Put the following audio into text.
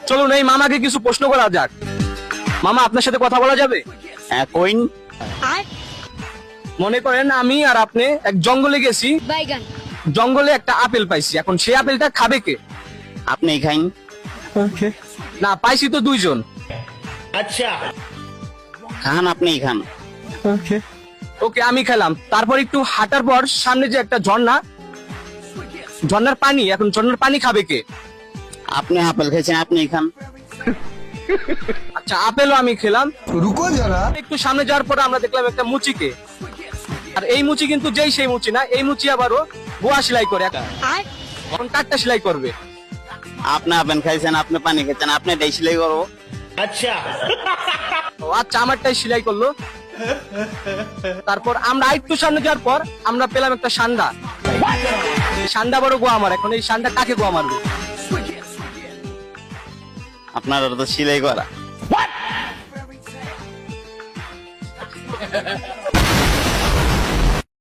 চলুন এই মামাকে কিছু প্রশ্ন করা যাক। মামা, আপনার সাথে কথা বলা যাবে? হ্যাঁ কইন। মনে করেন আমি আর আপনি এক জঙ্গলে গেছি, বাইগান। জঙ্গলে একটা আপেল পাইছি, এখন সেই আপেলটা খাবে কে? আপনি খাইন। না, পাইছি তো দুইজন। খান, আপনি খান। ওকে, আমি খেলাম। তারপর একটু হাঁটার পর সামনে যে একটা ঝর্ণা, ঝর্ণার পানি, এখন ঝর্ণার পানি খাবে কে? আপনি আপেল খেয়েছেন, আপনি খান। আচ্ছা, আপেলও আমি খেলাম। रुको जरा। একটু সামনে যাওয়ার পর আমরা দেখলাম একটা মুচিকে, আর এই মুচি কিন্তু যেই সেই মুচি না, এই মুচি আবারও বোয়া সেলাই করে, এখন কাঠটা সেলাই করবে। আপনি আপেল খাইছেন, আপনি পানি খেয়েছেন, আপনি এটাই সেলাই করবো। ও আচ্ছা, আমারটাই সেলাই করলো। তারপর আমরা একটু সামনে যাওয়ার পর আমরা পেলাম একটা সান্ডা। এই সান্ডা বড় গোয়া আমার, এখন এই সান্ডা কাকে গোয়া মারবে? আপনার তো সেলাই করা।